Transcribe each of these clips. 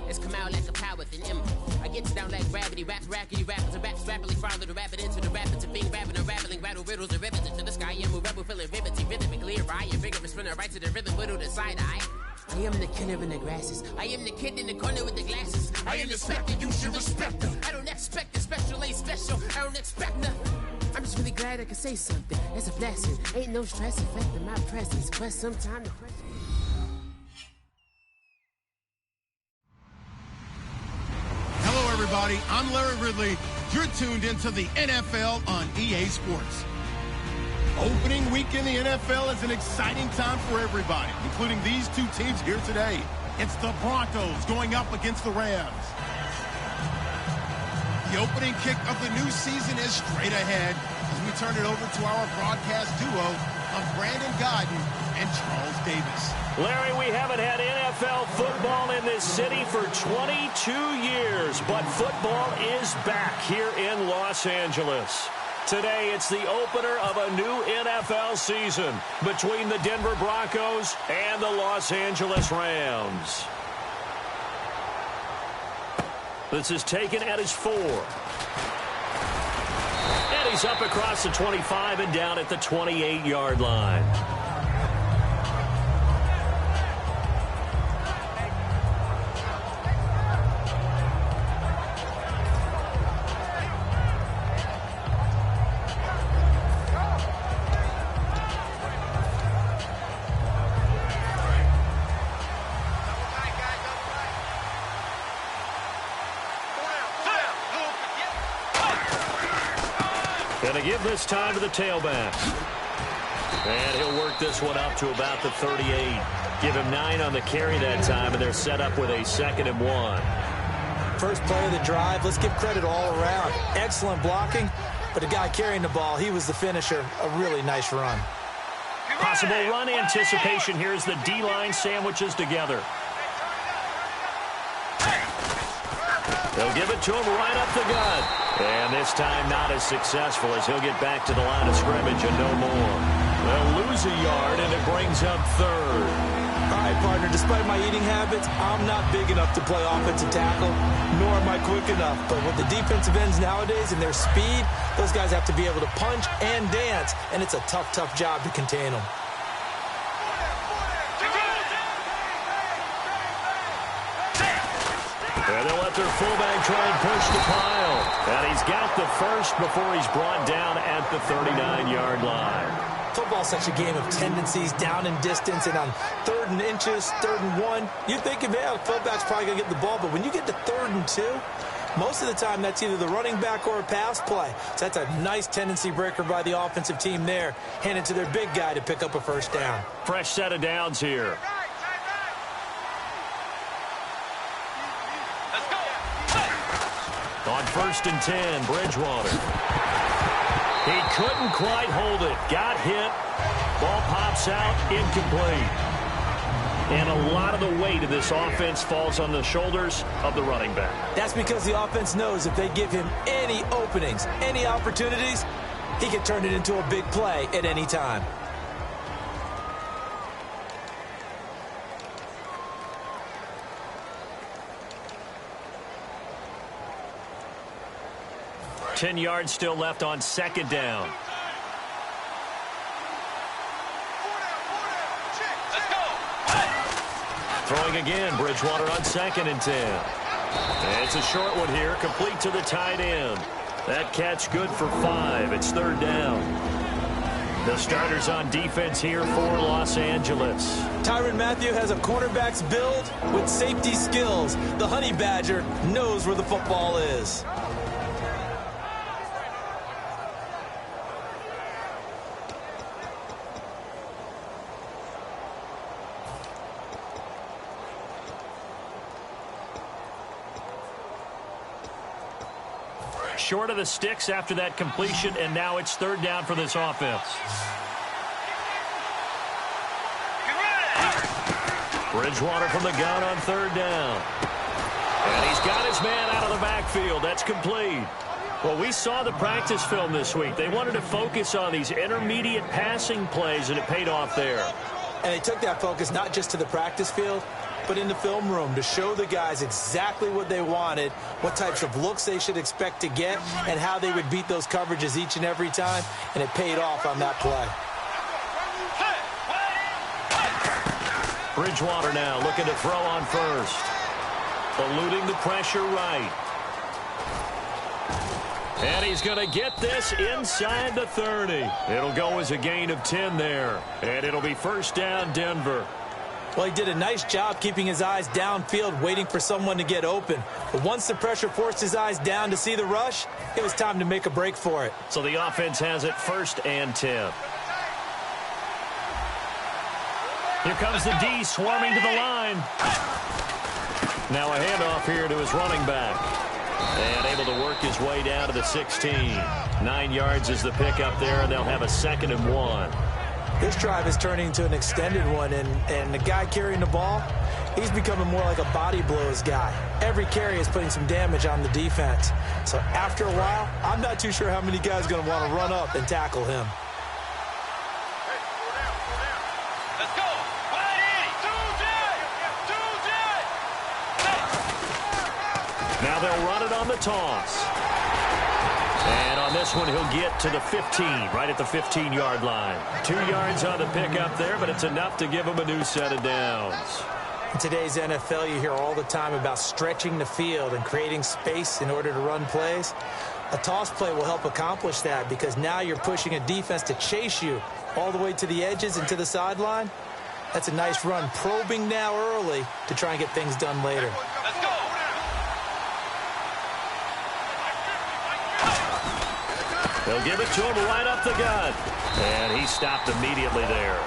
It's come out like a power with an M. I get you down like gravity, raps, rackety, rappers, and raps rapidly follow the rapid into the rapids of being rapping and rattling, rattle riddles and rivets into the sky. I'm a rebel, feeling rivety, rhythmically, I am vigorous, spinner right to the rhythm, whittle the side eye. I am the killer in the grasses. I am the kid in the corner with the glasses. I am the specter, you should respect them. I don't expect a special, ain't special. I don't expect nothing. I'm just really glad I can say something. It's a blessing. Ain't no stress affecting my presence, but sometimes the pressure. Hello, everybody. I'm Larry Ridley. You're tuned into the NFL on EA Sports. Opening week in the NFL is an exciting time for everybody, including these two teams here today. It's the Broncos going up against the Rams. The opening kick of the new season is straight ahead as we turn it over to our broadcast duo of Brandon Godden and Charles Davis. Larry, we haven't had NFL football in this city for 22 years, but football is back here in Los Angeles. Today, it's the opener of a new NFL season between the Denver Broncos and the Los Angeles Rams. This is taken at his 4. And he's up across the 25 and down at the 28-yard line. Going to give this time to the tailback. And he'll work this one up to about the 38. Give him 9 on the carry that time, and they're set up with a 2nd and 1. First play of the drive, let's give credit all around. Excellent blocking, but the guy carrying the ball, he was the finisher. A really nice run. Possible run anticipation here as the D-line sandwiches together. They'll give it to him right up the gut. And this time not as successful as he'll get back to the line of scrimmage and no more. They'll lose a yard, and it brings up 3rd. All right, partner, despite my eating habits, I'm not big enough to play offensive tackle, nor am I quick enough. But with the defensive ends nowadays and their speed, those guys have to be able to punch and dance, and it's a tough, tough job to contain them. And they'll let their fullback try and push the pile. And he's got the first before he's brought down at the 39-yard line. Football's such a game of tendencies, down and distance, and on 3rd and inches, 3rd and 1, you're thinking, man, the fullback's probably going to get the ball. But when you get to 3rd and 2, most of the time that's either the running back or a pass play. So that's a nice tendency breaker by the offensive team there. Hand it to their big guy to pick up a first down. Fresh set of downs here. On 1st and 10, Bridgewater. He couldn't quite hold it. Got hit. Ball pops out, incomplete. And a lot of the weight of this offense falls on the shoulders of the running back. That's because the offense knows if they give him any openings, any opportunities, he can turn it into a big play at any time. Ten yards still left on 2nd down. Throwing again, Bridgewater on 2nd and 10. And it's a short one here, complete to the tight end. That catch good for 5. It's 3rd down. The starters on defense here for Los Angeles. Tyrann Mathieu has a cornerback's build with safety skills. The Honey Badger knows where the football is. Short of the sticks after that completion, and now it's 3rd down for this offense. Bridgewater from the gun on 3rd down. And he's got his man out of the backfield. That's complete. Well, we saw the practice film this week. They wanted to focus on these intermediate passing plays, and it paid off there. And they took that focus not just to the practice field, but in the film room to show the guys exactly what they wanted, what types of looks they should expect to get, and how they would beat those coverages each and every time, and it paid off on that play. Bridgewater now looking to throw on first. Eluding the pressure right. And he's going to get this inside the 30. It'll go as a gain of 10 there. And it'll be first down, Denver. Well, he did a nice job keeping his eyes downfield, waiting for someone to get open. But once the pressure forced his eyes down to see the rush, it was time to make a break for it. So the offense has it first and 10. Here comes the D swarming to the line. Now a handoff here to his running back. And able to work his way down to the 16. 9 yards is the pickup there, and they'll have a 2nd and 1. This drive is turning into an extended one, and the guy carrying the ball, he's becoming more like a body blows guy. Every carry is putting some damage on the defense. So after a while, I'm not too sure how many guys are going to want to run up and tackle him. Let's go. Now they'll run it on the toss. And on this one, he'll get to the 15, right at the 15-yard line. 2 yards on the pickup there, but it's enough to give him a new set of downs. In today's NFL, you hear all the time about stretching the field and creating space in order to run plays. A toss play will help accomplish that because now you're pushing a defense to chase you all the way to the edges and to the sideline. That's a nice run, probing now early to try and get things done later. Let's go. They'll give it to him right up the gut. And he stopped immediately there.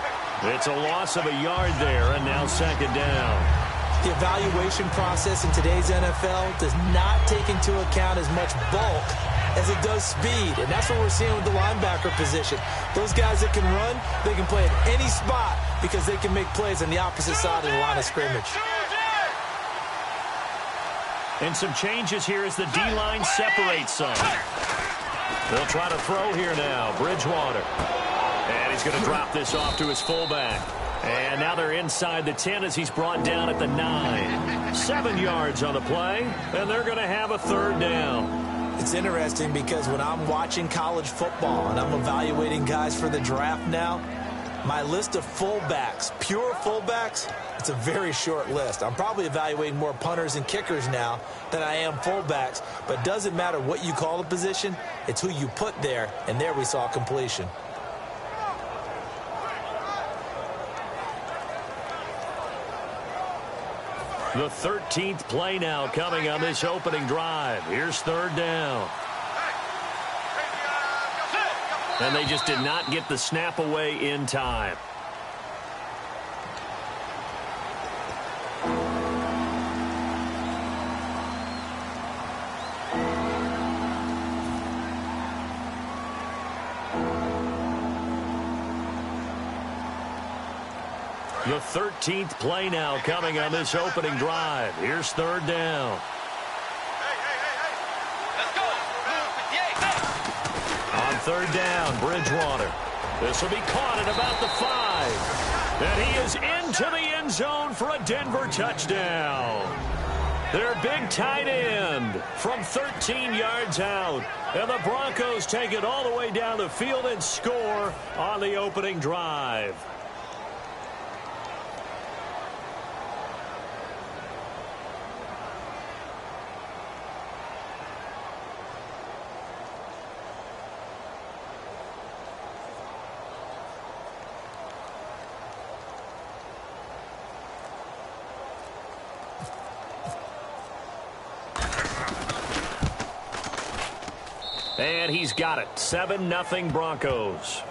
It's a loss of a yard there, and now 2nd down. The evaluation process in today's NFL does not take into account as much bulk as it does speed, and that's what we're seeing with the linebacker position. Those guys that can run, they can play at any spot because they can make plays on the opposite side of the line of scrimmage. And some changes here as the D-line separates some. They'll try to throw here now. Bridgewater. And he's going to drop this off to his fullback. And now they're inside the 10 as he's brought down at the 9. 7 yards on the play, and they're going to have a 3rd down. It's interesting because when I'm watching college football and I'm evaluating guys for the draft now, my list of fullbacks, pure fullbacks, it's a very short list. I'm probably evaluating more punters and kickers now than I am fullbacks, but it doesn't matter what you call the position, it's who you put there, and there we saw completion. The 13th play now coming on this opening drive. Here's 3rd down. And they just did not get the snap away in time. The 13th play now coming on this opening drive. Here's 3rd down. Let's go. On 3rd down, Bridgewater. This will be caught at about the 5. And he is into the end zone for a Denver touchdown. Their big tight end from 13 yards out. And the Broncos take it all the way down the field and score on the opening drive. And he's got it. 7-0 Broncos.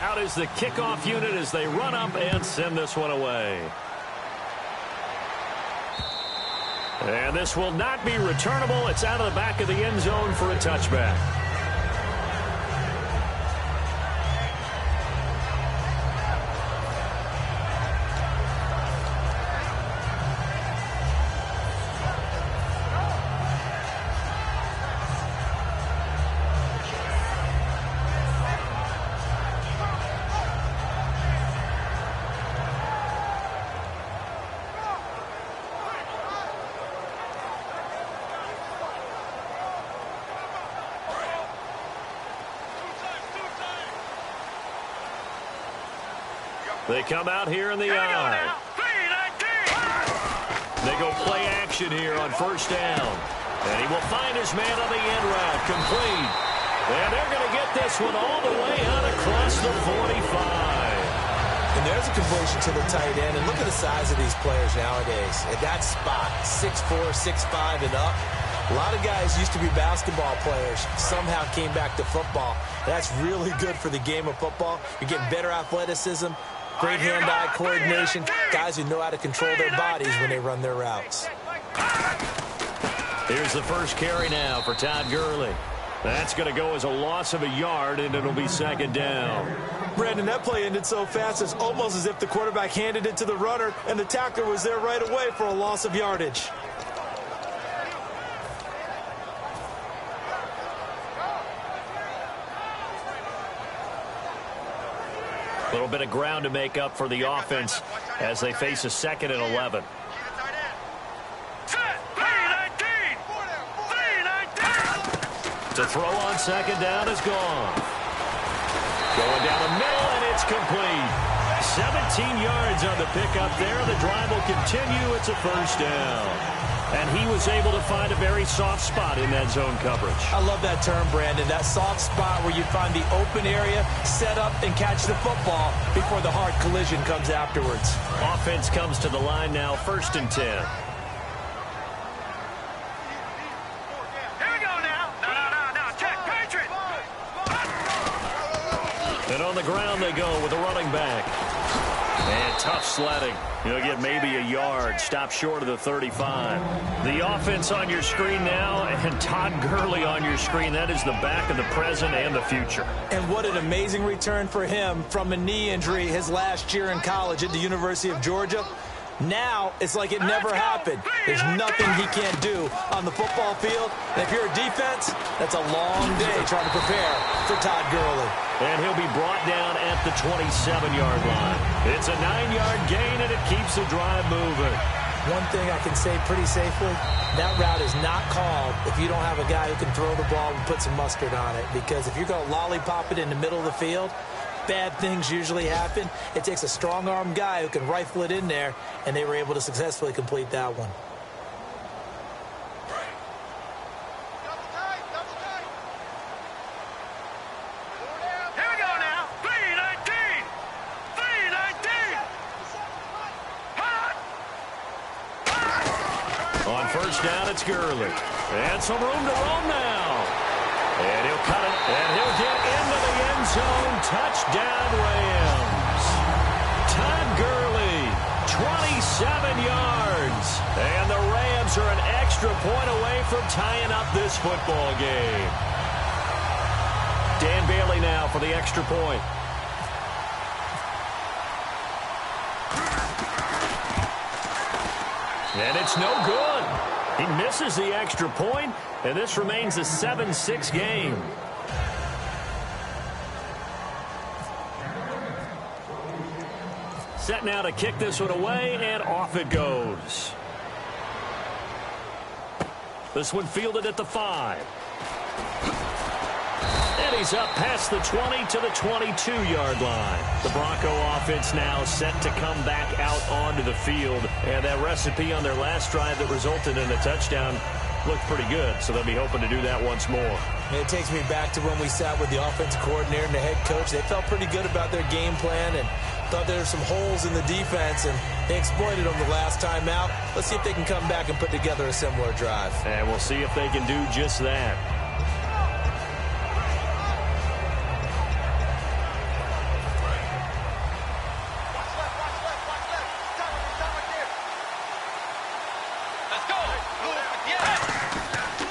Out is the kickoff unit as they run up and send this one away. And this will not be returnable. It's out of the back of the end zone for a touchback. They come out here in the eye. They go play action here on first down. And he will find his man on the end route, complete. And they're going to get this one all the way out across the 45. And there's a completion to the tight end. And look at the size of these players nowadays. At that spot, 6'4", 6'5", and up. A lot of guys used to be basketball players, somehow came back to football. That's really good for the game of football. You're getting better athleticism, great hand-eye coordination, guys who know how to control their bodies when they run their routes. Here's the first carry now for Todd Gurley. That's going to go as a loss of a yard, and it'll be second down. Brandon, that play ended so fast, it's almost as if the quarterback handed it to the runner, and the tackler was there right away for a loss of yardage. A little bit of ground to make up for the offense as they face a 2nd and 11. To throw on second down is gone. Going down the middle, and it's complete. 17 yards on the pickup there. The drive will continue. It's a first down. And he was able to find a very soft spot in that zone coverage. I love that term, Brandon. That soft spot where you find the open area, set up, and catch the football before the hard collision comes afterwards. Offense comes to the line now, 1st and 10. And on the ground they go with a running back. And tough sledding. You'll get maybe a yard. Stop short of the 35. The offense on your screen now, and Todd Gurley on your screen. That is the back of the present and the future. And what an amazing return for him from a knee injury his last year in college at the University of Georgia. Now it's like it never happened. There's nothing he can't do on the football field. And if you're a defense, that's a long day trying to prepare for Todd Gurley. And he'll be brought down at the 27-yard line. It's a 9-yard gain, and it keeps the drive moving. One thing I can say pretty safely, that route is not called if you don't have a guy who can throw the ball and put some mustard on it. Because if you're going to lollipop it in the middle of the field, bad things usually happen. It takes a strong-arm guy who can rifle it in there, and they were able to successfully complete that one. Here we go now. 319. 319. On first down, it's Gurley. And some room to roam now. And he'll cut it, and he'll get into the end zone. Touchdown, Rams. Todd Gurley, 27 yards. And the Rams are an extra point away from tying up this football game. Dan Bailey now for the extra point. And it's no good. He misses the extra point, and this remains a 7-6 game. Set now to kick this one away, and off it goes. This one fielded at the 5. And he's up past the 20 to the 22-yard line. The Bronco offense now set to come back out onto the field. And that recipe on their last drive that resulted in a touchdown looked pretty good. So they'll be hoping to do that once more. And it takes me back to when we sat with the offensive coordinator and the head coach. They felt pretty good about their game plan and thought there were some holes in the defense, and they exploited them the last time out. Let's see if they can come back and put together a similar drive. And we'll see if they can do just that.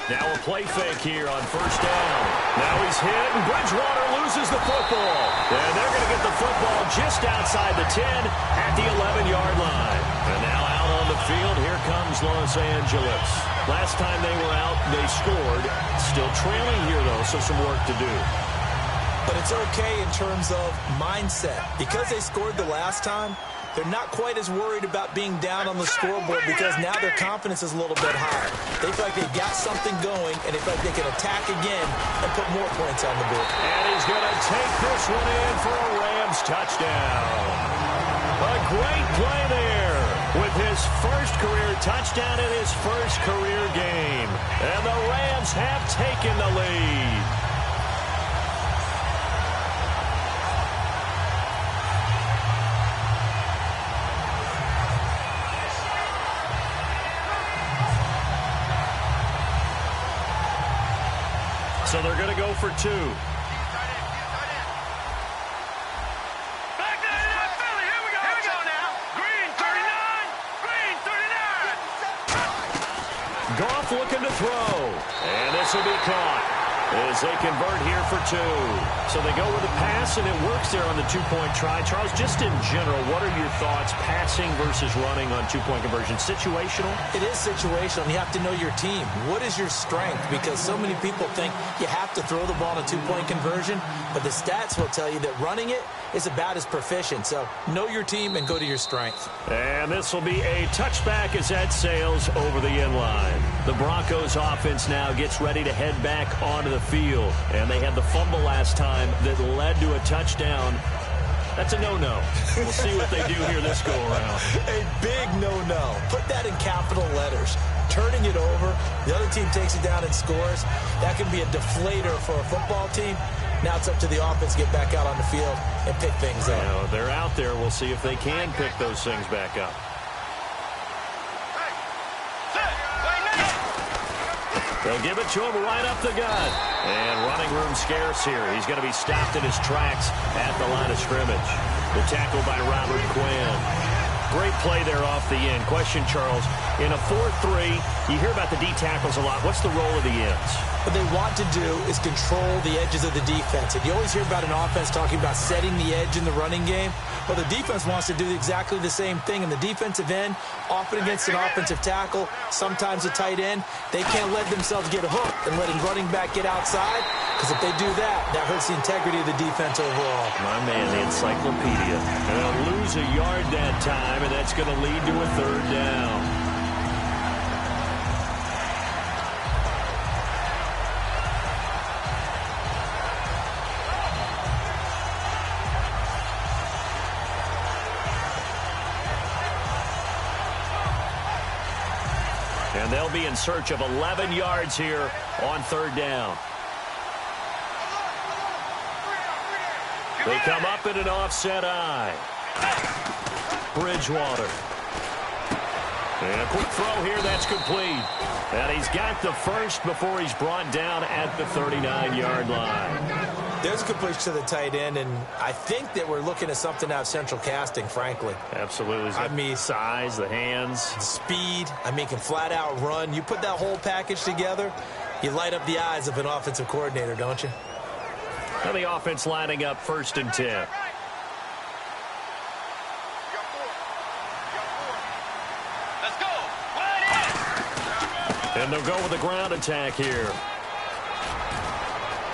Now a play fake here on first down. Now he's hit, and Bridgewater loses the football. And they're going to get the football just outside the 10 at the 11-yard line. And now out on the field, here comes Los Angeles. Last time they were out, they scored. Still trailing here, though, so some work to do. But it's okay in terms of mindset. Because they scored the last time, they're not quite as worried about being down on the scoreboard because now their confidence is a little bit higher. They feel like they've got something going, and they feel like they can attack again and put more points on the board. And he's going to take this one in for a Rams touchdown. A great play there with his first career touchdown in his first career game. And the Rams have taken the lead. So they're going to go for 2. Goff looking to throw. And this will be caught as they convert here for 2. So they go with a pass, and it works there on the 2-point try. Charles, just in general, what are your thoughts, passing versus running on 2-point conversion? Situational? It is situational. You have to know your team. What is your strength? Because so many people think you have to throw the ball in a 2-point conversion, but the stats will tell you that running it is about as proficient. So know your team and go to your strength. And this will be a touchback as that sails over the end line. The Broncos offense now gets ready to head back onto the field. And they had the fumble last time that led to a touchdown. That's a no-no. We'll see what they do here this go-around. A big no-no. Put that in capital letters. Turning it over, the other team takes it down and scores. That can be a deflator for a football team. Now it's up to the offense to get back out on the field and pick things up. You know, they're out there. We'll see if they can pick those things back up. They'll give it to him right up the gut. And running room scarce here. He's going to be stopped in his tracks at the line of scrimmage. The tackle by Robert Quinn. Great play there off the end. Question, Charles, in a 4-3, you hear about the D tackles a lot. What's the role of the ends? What they want to do is control the edges of the defense. And you always hear about an offense talking about setting the edge in the running game. Well, the defense wants to do exactly the same thing. In the defensive end, often against an offensive tackle, sometimes a tight end, they can't let themselves get hooked and letting running back get outside. Because if they do that, that hurts the integrity of the defense overall. My man, the encyclopedia. And they'll lose a yard that time, and that's going to lead to a 3rd down. And they'll be in search of 11 yards here on 3rd down. They come up in an offset eye. Bridgewater. And a quick throw here, that's complete. And he's got the first before he's brought down at the 39-yard line. There's a completion to the tight end, and I think that we're looking at something out of central casting, frankly. Absolutely. I mean, size, the hands. Speed. I mean, can flat out run. You put that whole package together, you light up the eyes of an offensive coordinator, don't you? And the offense lining up 1st and 10. Let's go. And they'll go with a ground attack here.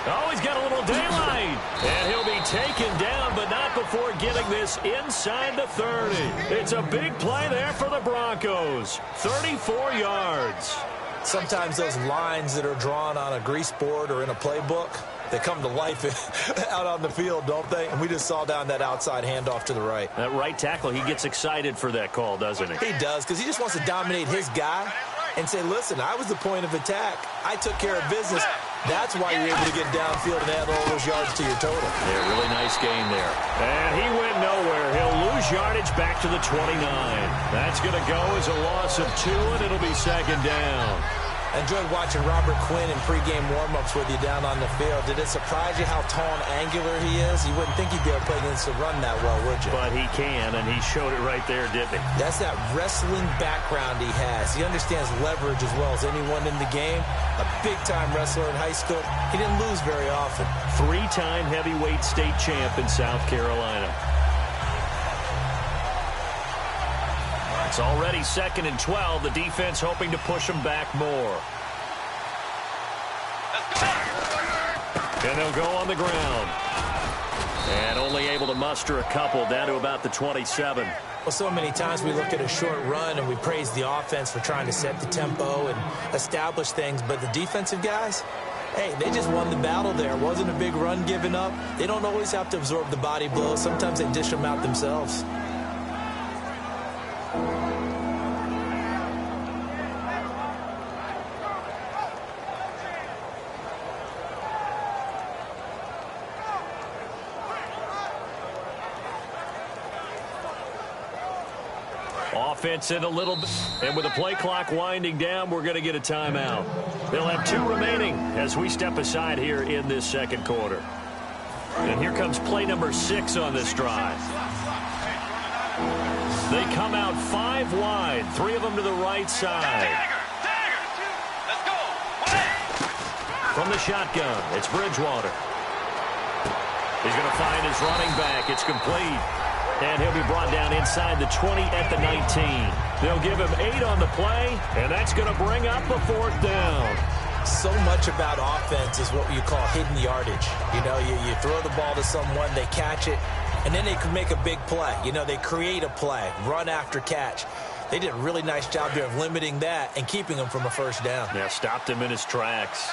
Oh, he's got a little daylight. And he'll be taken down, but not before getting this inside the 30. It's a big play there for the Broncos. 34 yards. Sometimes those lines that are drawn on a grease board or in a playbook, they come to life out on the field, don't they? And we just saw down that outside handoff to the right. That right tackle, he gets excited for that call, doesn't he? He does, because he just wants to dominate his guy and say, listen, I was the point of attack. I took care of business. That's why you're able to get downfield and add all those yards to your total. Yeah, really nice game there. And he went nowhere. He'll lose yardage back to the 29. That's going to go as a loss of 2, and it'll be 2nd down. I enjoyed watching Robert Quinn in pregame warm-ups with you down on the field. Did it surprise you how tall and angular he is? You wouldn't think he'd be able to play against the run that well, would you? But he can, and he showed it right there, didn't he? That's that wrestling background he has. He understands leverage as well as anyone in the game. A big-time wrestler in high school. He didn't lose very often. 3-time heavyweight state champ in South Carolina. It's already 2nd and 12. The defense hoping to push them back more. And they'll go on the ground. And only able to muster a couple down to about the 27. Well, so many times we look at a short run and we praise the offense for trying to set the tempo and establish things. But the defensive guys, hey, they just won the battle there. It wasn't a big run given up. They don't always have to absorb the body blows. Sometimes they dish them out themselves. Offense in a little bit. And with the play clock winding down, we're going to get a timeout. They'll have 2 remaining as we step aside here in this second quarter. And here comes play number 6 on this drive. They come out 5 wide, 3 of them to the right side. Let's go. From the shotgun, it's Bridgewater. He's going to find his running back. It's complete. And he'll be brought down inside the 20 at the 19. They'll give him 8 on the play, and that's going to bring up a 4th down. So much about offense is what you call hidden yardage. You know, you throw the ball to someone, they catch it, and then they can make a big play. You know, they create a play, run after catch. They did a really nice job here of limiting that and keeping him from a first down. Yeah, stopped him in his tracks.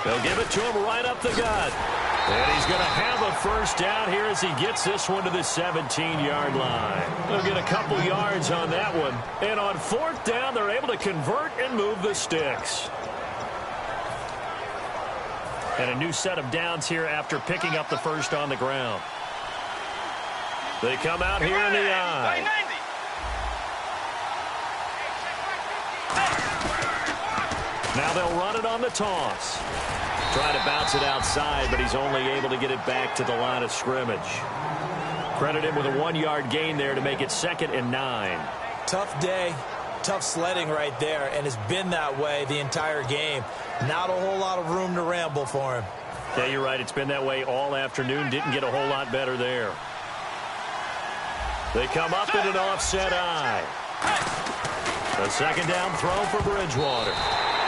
They'll give it to him right up the gut. And he's going to have a first down here as he gets this one to the 17-yard line. They'll get a couple yards on that one. And on 4th down, they're able to convert and move the sticks. And a new set of downs here after picking up the first on the ground. They come out here in the eye. Now they'll run it on the toss. Try to bounce it outside, but he's only able to get it back to the line of scrimmage. Credit him with a 1-yard gain there to make it 2nd and 9. Tough day, tough sledding right there, and it's been that way the entire game. Not a whole lot of room to ramble for him. Yeah, you're right. It's been that way all afternoon. Didn't get a whole lot better there. They come up in an offset eye. A 2nd down throw for Bridgewater.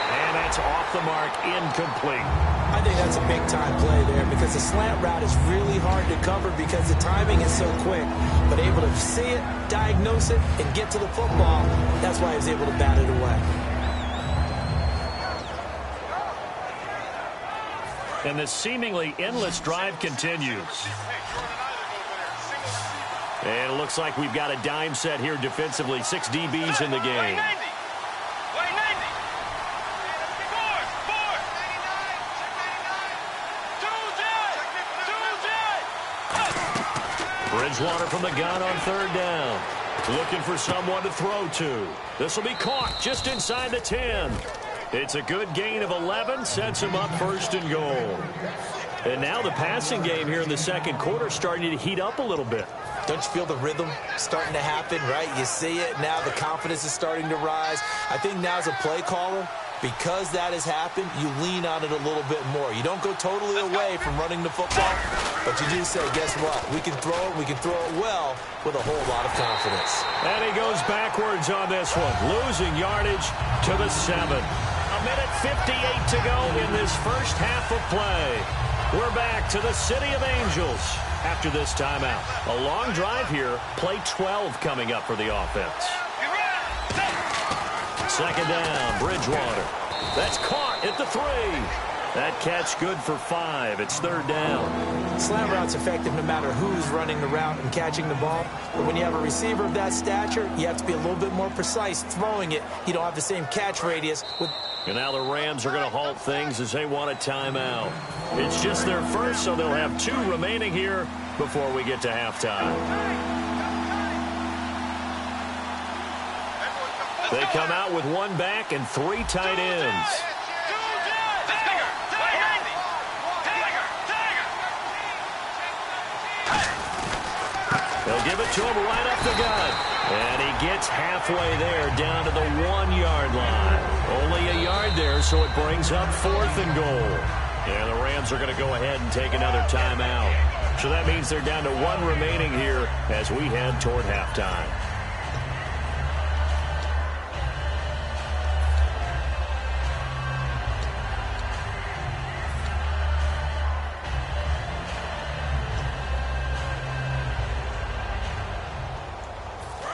And that's off the mark, incomplete. I think that's a big-time play there because the slant route is really hard to cover because the timing is so quick. But able to see it, diagnose it, and get to the football, that's why he was able to bat it away. And this seemingly endless drive continues. And it looks like we've got a dime set here defensively. 6 DBs in the game. Bridgewater from the gun on 3rd down. Looking for someone to throw to. This will be caught just inside the 10. It's a good gain of 11. Sets him up 1st and goal. And now the passing game here in the second quarter starting to heat up a little bit. Don't you feel the rhythm starting to happen, right? You see it. Now the confidence is starting to rise. I think now as a play caller, because that has happened, you lean on it a little bit more. You don't go totally away from running the football, but you do say, guess what? We can throw it. We can throw it well with a whole lot of confidence. And he goes backwards on this one, losing yardage to the 7. 1:58 to go in this first half of play. We're back to the City of Angels after this timeout. A long drive here. Play 12 coming up for the offense. 2nd down, Bridgewater. That's caught at the 3. That catch good for 5. It's 3rd down. Slant route's effective no matter who's running the route and catching the ball. But when you have a receiver of that stature, you have to be a little bit more precise throwing it. You don't have the same catch radius. And now the Rams are going to halt things as they want a timeout. It's just their first, so they'll have 2 remaining here before we get to halftime. They come out with 1 back and 3 tight ends. They'll give it to him right up the gut. And he gets halfway there down to the 1-yard line. Only a yard there, so it brings up 4th and goal. And the Rams are going to go ahead and take another timeout. So that means they're down to 1 remaining here as we head toward halftime.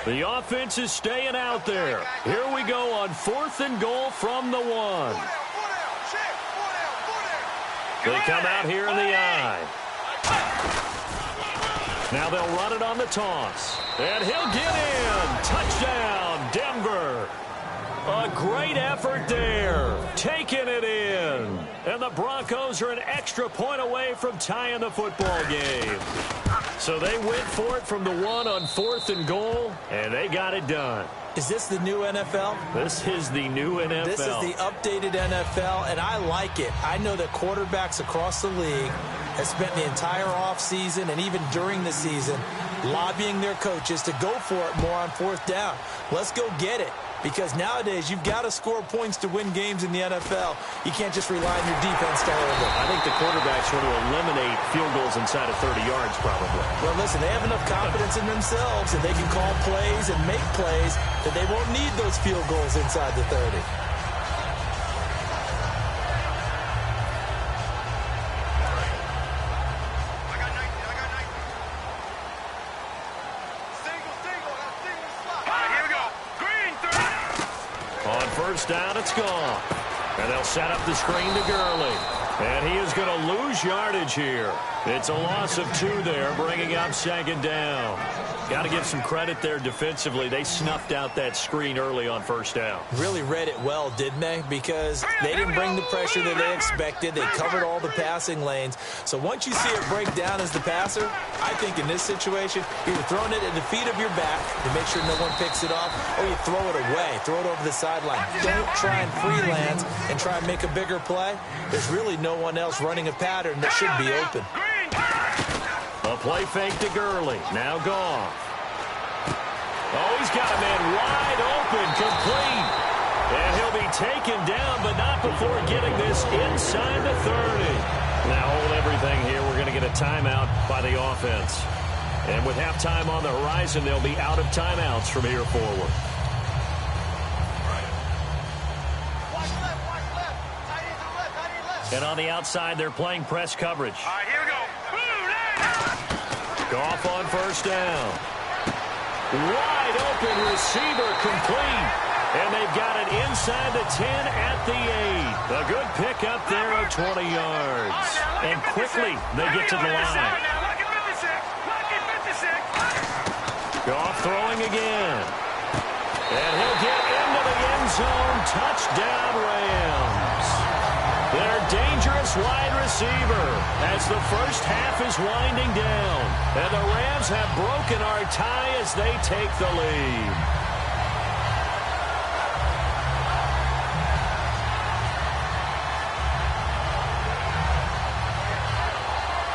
The offense is staying out there. Here we go on 4th and goal from the 1. They come out here in the eye. Now they'll run it on the toss. And he'll get in. Touchdown, Denver. A great effort there. Taking it in. And the Broncos are an extra point away from tying the football game. So they went for it from the 1 on 4th and goal, and they got it done. Is this the new NFL? This is the new NFL. This is the updated NFL, and I like it. I know that quarterbacks across the league have spent the entire offseason and even during the season lobbying their coaches to go for it more on 4th down. Let's go get it. Because nowadays, you've got to score points to win games in the NFL. You can't just rely on your defense to hold them. I think the quarterbacks want to eliminate field goals inside of 30 yards, probably. Well, listen, they have enough confidence in themselves that they can call plays and make plays that they won't need those field goals inside the 30. First down, it's gone. And they'll set up the screen to Gurley. And he is going to lose yardage here. It's a loss of 2 there, bringing up 2nd down. Got to give some credit there defensively. They snuffed out that screen early on 1st down. Really read it well, didn't they? Because they didn't bring the pressure that they expected. They covered all the passing lanes. So once you see it break down as the passer, I think in this situation, you're throwing it at the feet of your back to make sure no one picks it off, or you throw it away, throw it over the sideline. Don't try and freelance and try and make a bigger play. There's really no one else running a pattern that should be open. A play fake to Gurley. Now gone. Oh, he's got a man wide open, complete. And he'll be taken down, but not before getting this inside the 30. Now hold everything here. We're going to get a timeout by the offense. And with halftime on the horizon, they'll be out of timeouts from here forward. And on the outside, they're playing press coverage. All right, here we go. Goff on 1st down. Wide open receiver, complete. And they've got it inside the 10 at the 8. A good pick up there of 20 yards. And quickly, they get to the line. Goff throwing again. And he'll get into the end zone. Touchdown, Rams. Their dangerous wide receiver as the first half is winding down. And the Rams have broken our tie as they take the lead.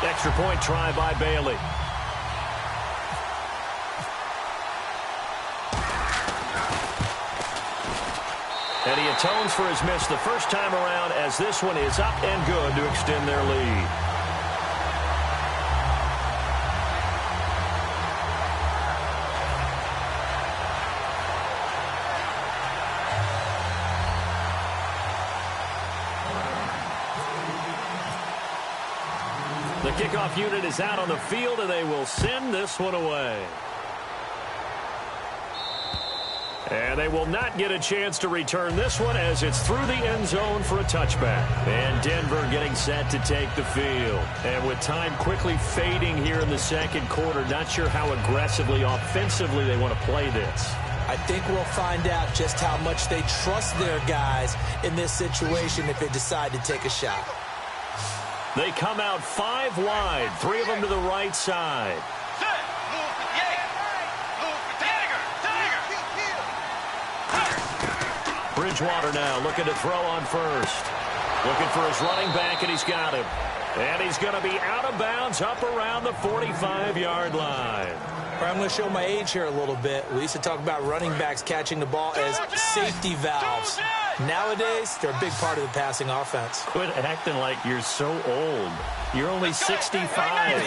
Extra point try by Bailey. And he atones for his miss the first time around as this one is up and good to extend their lead. The kickoff unit is out on the field, and they will send this one away. And they will not get a chance to return this one as it's through the end zone for a touchback. And Denver getting set to take the field. And with time quickly fading here in the 2nd quarter, not sure how aggressively, offensively they want to play this. I think we'll find out just how much they trust their guys in this situation if they decide to take a shot. They come out 5 wide, 3 of them to the right side. Bridgewater now looking to throw on 1st. Looking for his running back, and he's got him. And he's going to be out of bounds up around the 45-yard line. I'm going to show my age here a little bit. We used to talk about running backs catching the ball as safety valves. Nowadays, they're a big part of the passing offense. Quit acting like you're so old. You're only 65.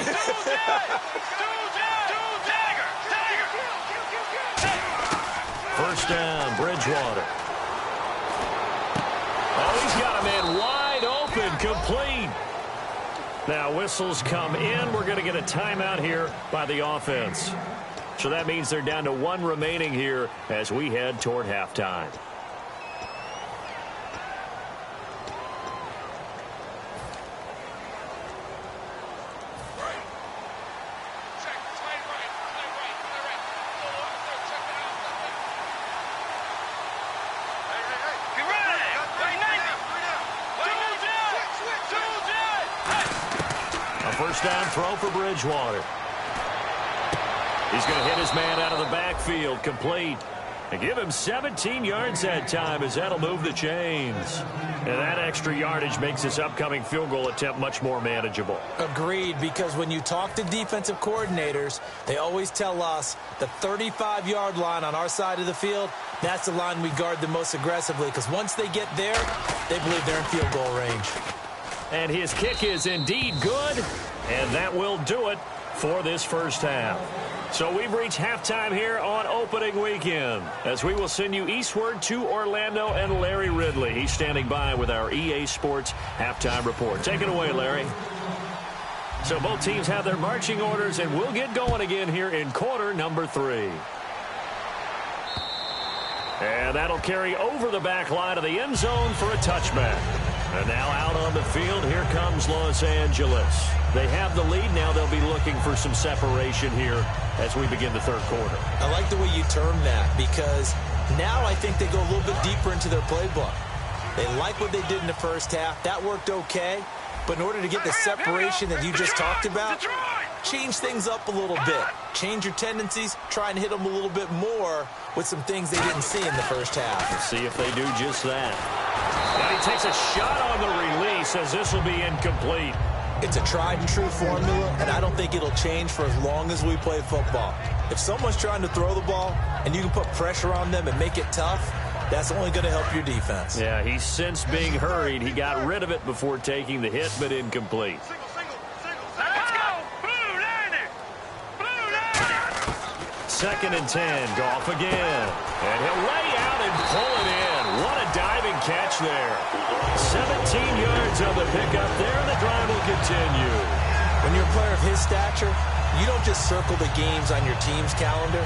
First down, Bridgewater. Oh, he's got a man wide open, complete. Now whistles come in. We're going to get a timeout here by the offense. So that means they're down to 1 remaining here as we head toward halftime. A first down throw for Bridgewater. He's going to hit his man out of the backfield, complete. And give him 17 yards that time, as that'll move the chains. And that extra yardage makes this upcoming field goal attempt much more manageable. Agreed, because when you talk to defensive coordinators, they always tell us the 35-yard line on our side of the field, that's the line we guard the most aggressively, because once they get there, they believe they're in field goal range. And his kick is indeed good, and that will do it for this first half. So we've reached halftime here on opening weekend, as we will send you eastward to Orlando and Larry Ridley. He's standing by with our EA Sports halftime report. Take it away, Larry. So both teams have their marching orders, and we'll get going again here in quarter number 3. And that'll carry over the back line of the end zone for a touchback. And now out on the field, here comes Los Angeles. They have the lead. Now they'll be looking for some separation here as we begin the third quarter. I like the way you term that, because now I think they go a little bit deeper into their playbook. They like what they did in the first half. That worked okay. But in order to get the separation that you just talked about, change things up a little bit. Change your tendencies. Try and hit them a little bit more with some things they didn't see in the first half. Let's see if they do just that. And he takes a shot on the release, as this will be incomplete. It's a tried-and-true formula, and I don't think it'll change for as long as we play football. If someone's trying to throw the ball and you can put pressure on them and make it tough, that's only going to help your defense. Yeah, he's since being hurried. He got rid of it before taking the hit, but incomplete. Let's go! Blue Lightning! Blue Lightning! 2nd and 10. Goff again. And he'll lay out and pull it in. What a diving catch there. 17 yards on the pickup there, and the drive will continue. When you're a player of his stature, you don't just circle the games on your team's calendar.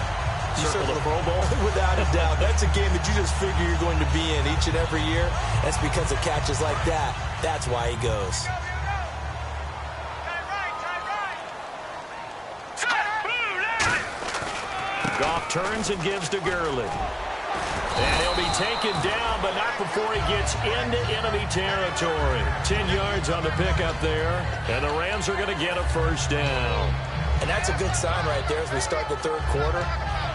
You Circle the Pro Bowl? Without a doubt. That's a game that you just figure you're going to be in each and every year. That's because of catches like that. That's why he goes. Goff turns and gives to Gurley. And he'll be taken down, but not before he gets into enemy territory. 10 yards on the pickup there, and the Rams are going to get a first down. And that's a good sign right there as we start the third quarter,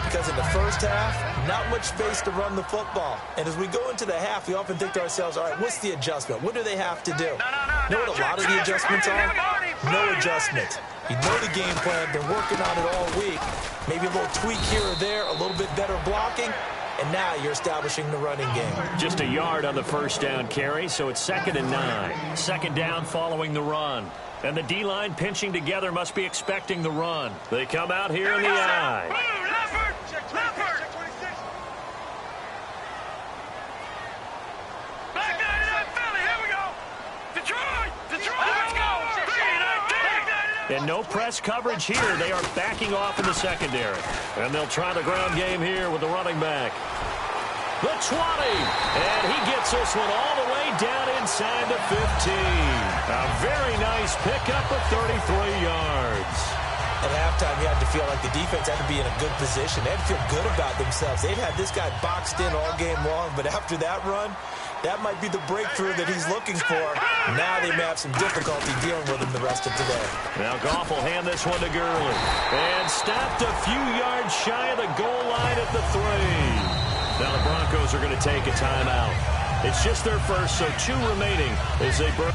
because in the first half, not much space to run the football. And as we go into the half, we often think to ourselves, all right, what's the adjustment? What do they have to do? You know what a lot of the adjustments are? No adjustment. You know the game plan, been working on it all week. Maybe a little tweak here or there, a little bit better blocking, and now you're establishing the running game. Just a yard on the first down carry, so it's 2nd and 9. Second down following the run. And the D-line pinching together must be expecting the run. They come out here in the eye. And no press coverage here. They are backing off in the secondary. And they'll try the ground game here with the running back. The 20. And he gets this one all the way down inside the 15. A very nice pickup of 33 yards. At halftime, you had to feel like the defense had to be in a good position. They had to feel good about themselves. They've had this guy boxed in all game long, but after that run, that might be the breakthrough that he's looking for. Now they may have some difficulty dealing with him the rest of today. Now Goff will hand this one to Gurley. And stopped a few yards shy of the goal line at the 3. Now the Broncos are going to take a timeout. It's just their first, so 2 remaining as they burn.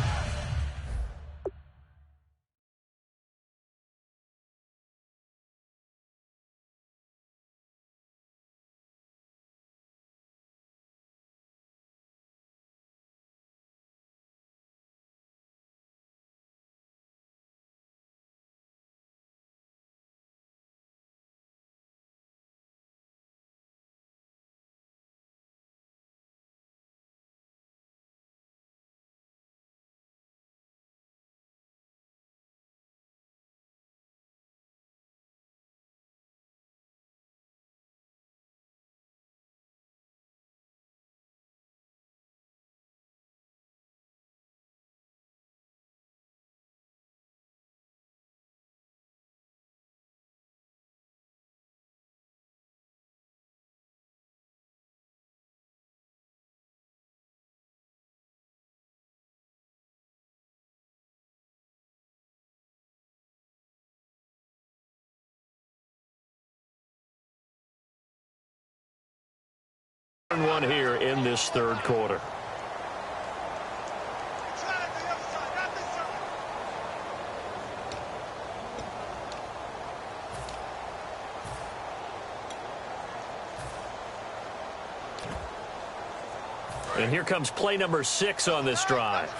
this third quarter. And here comes play number 6 on this drive.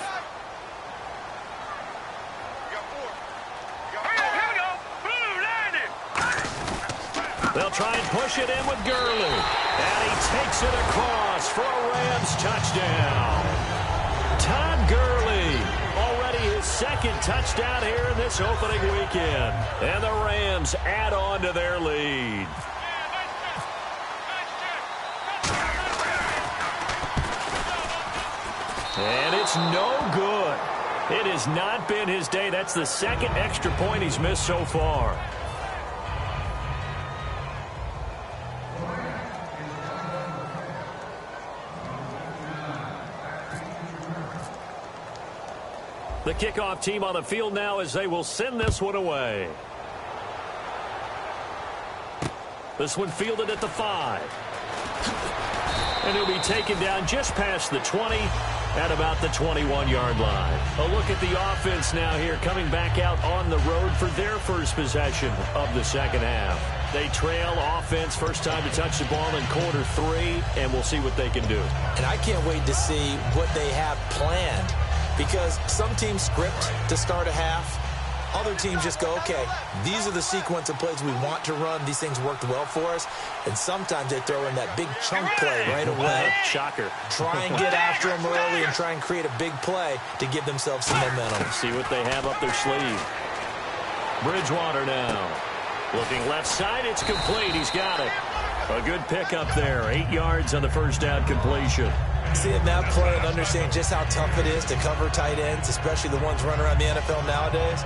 They'll try and push it in with Gurley. And he takes it across for a Rams touchdown. Todd Gurley, already his second touchdown here in this opening weekend. And the Rams add on to their lead. And it's no good. It has not been his day. That's the second extra point he's missed so far. The kickoff team on the field now as they will send this one away. This one fielded at the 5. And he'll be taken down just past the 20 at about the 21-yard line. A look at the offense now here coming back out on the road for their first possession of the second half. They trail offense first time to touch the ball in quarter 3, and we'll see what they can do. And I can't wait to see what they have planned. Because some teams script to start a half. Other teams just go, okay, these are the sequence of plays we want to run. These things worked well for us. And sometimes they throw in that big chunk play right away. Shocker. Try and get after them early and try and create a big play to give themselves some momentum. See what they have up their sleeve. Bridgewater now. Looking left side, it's complete. He's got it. A good pickup there. 8 yards on the first down completion. Seeing that play and understanding just how tough it is to cover tight ends, especially the ones running around the NFL nowadays,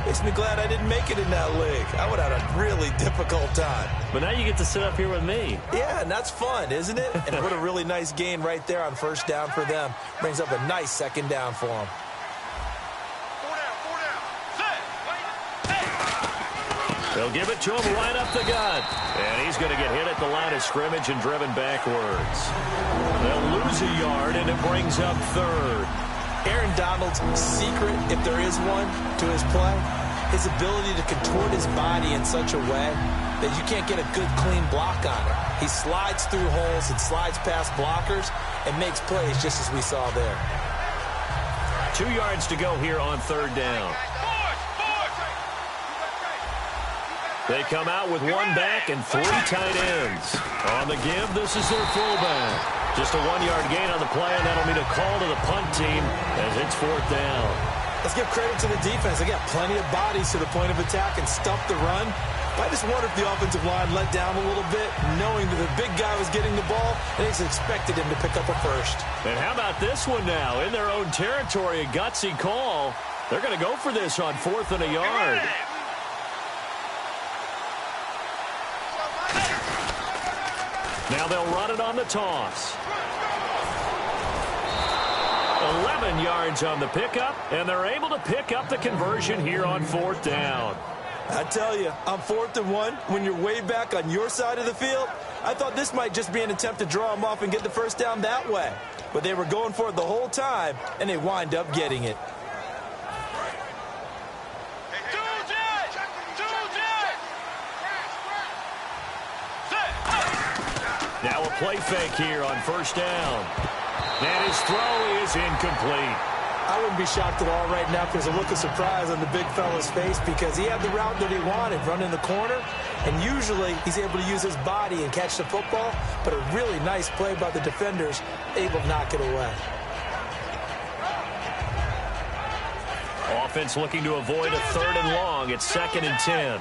makes me glad I didn't make it in that league. I would have had a really difficult time. But now you get to sit up here with me. Yeah, and that's fun, isn't it? And what a really nice gain right there on first down for them. Brings up a nice second down for them. They'll give it to him right up the gut. And he's going to get hit at the line of scrimmage and driven backwards. They'll lose a yard, and it brings up third. Aaron Donald's secret, if there is one, to his play, his ability to contort his body in such a way that you can't get a good, clean block on it. He slides through holes and slides past blockers and makes plays just as we saw there. 2 yards to go here on third down. They come out with 1 back and 3 tight ends. On the give, this is their fullback. Just a 1-yard gain on the play, and that'll mean a call to the punt team as it's 4th down. Let's give credit to the defense. They got plenty of bodies to the point of attack and stuffed the run. But I just wonder if the offensive line let down a little bit, knowing that the big guy was getting the ball, and they expected him to pick up a first. And how about this one now? In their own territory, a gutsy call. They're going to go for this on 4th and a yard. Now they'll run it on the toss. 11 yards on the pickup, and they're able to pick up the conversion here on 4th down. I tell you, on 4th and 1, when you're way back on your side of the field, I thought this might just be an attempt to draw them off and get the first down that way. But they were going for it the whole time, and they wind up getting it. Now a play fake here on first down. And his throw is incomplete. I wouldn't be shocked at all right now if there's a look of surprise on the big fella's face because he had the route that he wanted, running the corner. And usually he's able to use his body and catch the football. But a really nice play by the defenders, able to knock it away. Offense looking to avoid a 3rd and long. It's 2nd and 10.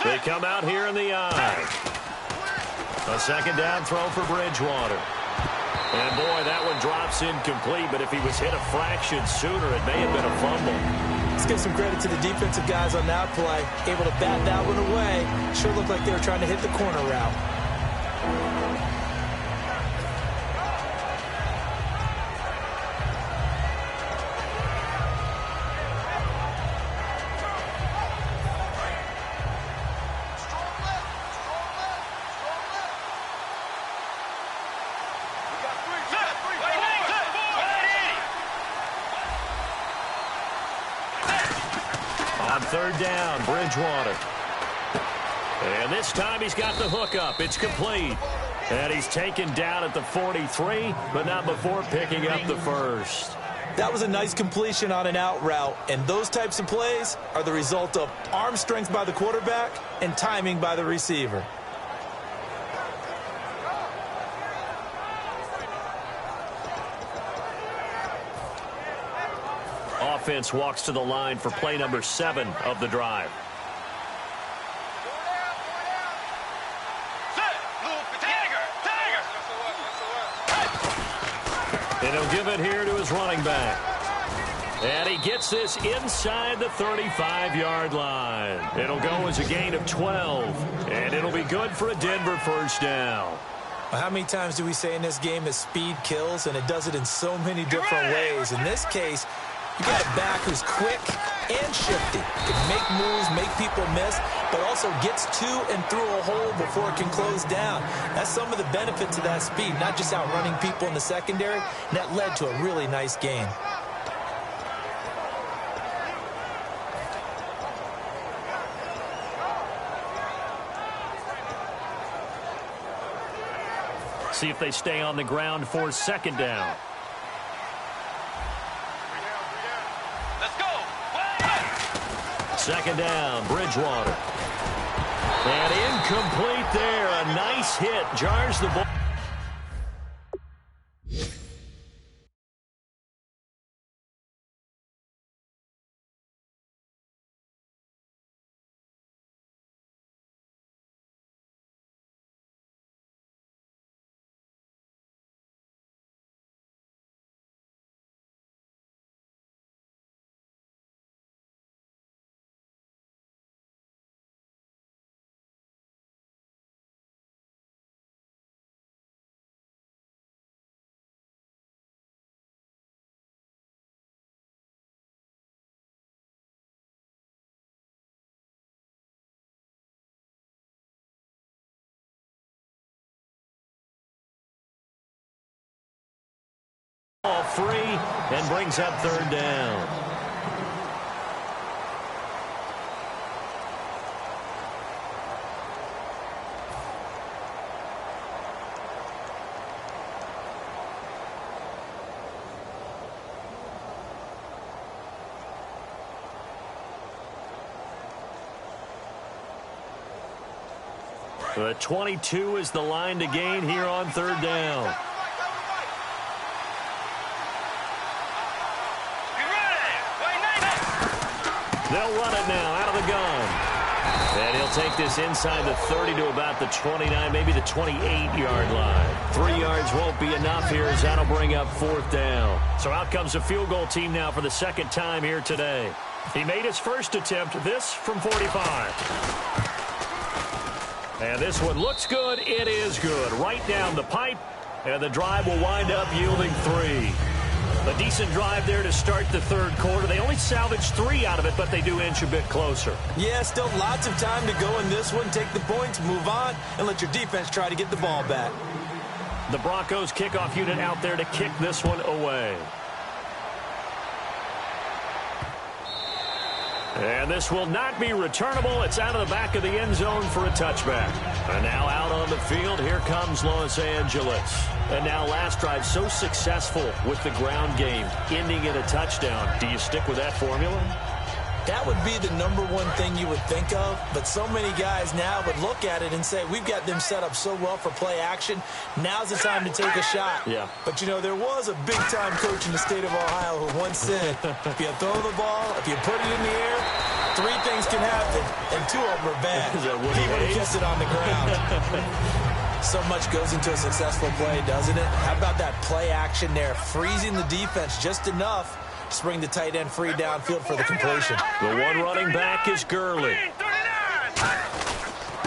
They come out here in the eye. A 2nd down throw for Bridgewater. And, boy, that one drops incomplete, but if he was hit a fraction sooner, it may have been a fumble. Let's give some credit to the defensive guys on that play. Able to bat that one away. Sure looked like they were trying to hit the corner route. On third down, Bridgewater. And this time he's got the hook up. It's complete. And he's taken down at the 43, but not before picking up the first. That was a nice completion on an out route, and those types of plays are the result of arm strength by the quarterback and timing by the receiver. Offense walks to the line for play number 7 of the drive. And he'll give it here to his running back. And he gets this inside the 35-yard line. It'll go as a gain of 12. And it'll be good for a Denver first down. How many times do we say in this game that speed kills, and it does it in so many different ways? In this case, you got a back who's quick and shifty. Can make moves, make people miss, but also gets to and through a hole before it can close down. That's some of the benefits of that speed, not just outrunning people in the secondary, and that led to a really nice gain. See if they stay on the ground for second down. Second down, Bridgewater. And incomplete there. A nice hit. Jars the ball. Free and brings up third down. The 22 is the line to gain here on third down. They'll run it now out of the gun. And he'll take this inside the 30 to about the 29, maybe the 28-yard line. 3 yards won't be enough here as that'll bring up fourth down. So out comes a field goal team now for the second time here today. He made his first attempt, this from 45. And this one looks good. It is good. Right down the pipe. And the drive will wind up yielding 3. A decent drive there to start the third quarter. They only salvaged 3 out of it, but they do inch a bit closer. Yeah, still lots of time to go in this one. Take the points, move on, and let your defense try to get the ball back. The Broncos kickoff unit out there to kick this one away. And this will not be returnable. It's out of the back of the end zone for a touchback. And now out on the field, here comes Los Angeles. And now last drive so successful with the ground game, ending in a touchdown. Do you stick with that formula? That would be the number one thing you would think of, but so many guys now would look at it and say, we've got them set up so well for play action. Now's the time to take a shot. Yeah. But, you know, there was a big-time coach in the state of Ohio who once said, if you throw the ball, if you put it in the air, 3 things can happen, and 2 of them are bad. He would have kissed it on the ground. So much goes into a successful play, doesn't it? How about that play action there, freezing the defense just enough to bring the tight end free downfield for the completion. The one running back is Gurley.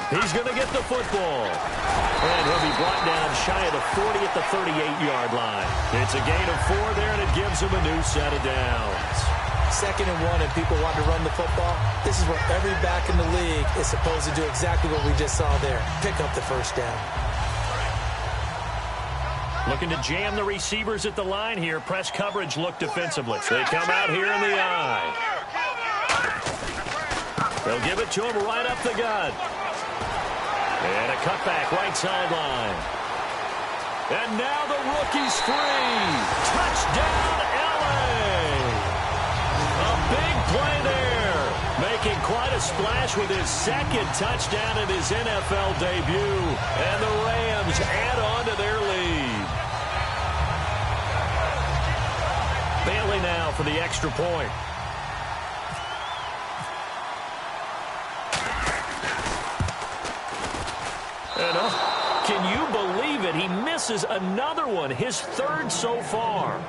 He's going to get the football. And he'll be brought down shy of the 40 at the 38-yard line. It's a gain of 4 there, and it gives him a new set of downs. 2nd and 1, and people want to run the football. This is where every back in the league is supposed to do exactly what we just saw there. Pick up the first down. Looking to jam the receivers at the line here. Press coverage look defensively. They come out here in the eye. They'll give it to him right up the gut. And a cutback right sideline. And now the rookie's free. Touchdown, LA. A big play there. Making quite a splash with his second touchdown in his NFL debut. And the Rams add on to their lead. Bailey now for the extra point. And can you believe it? He misses another one, his third so far.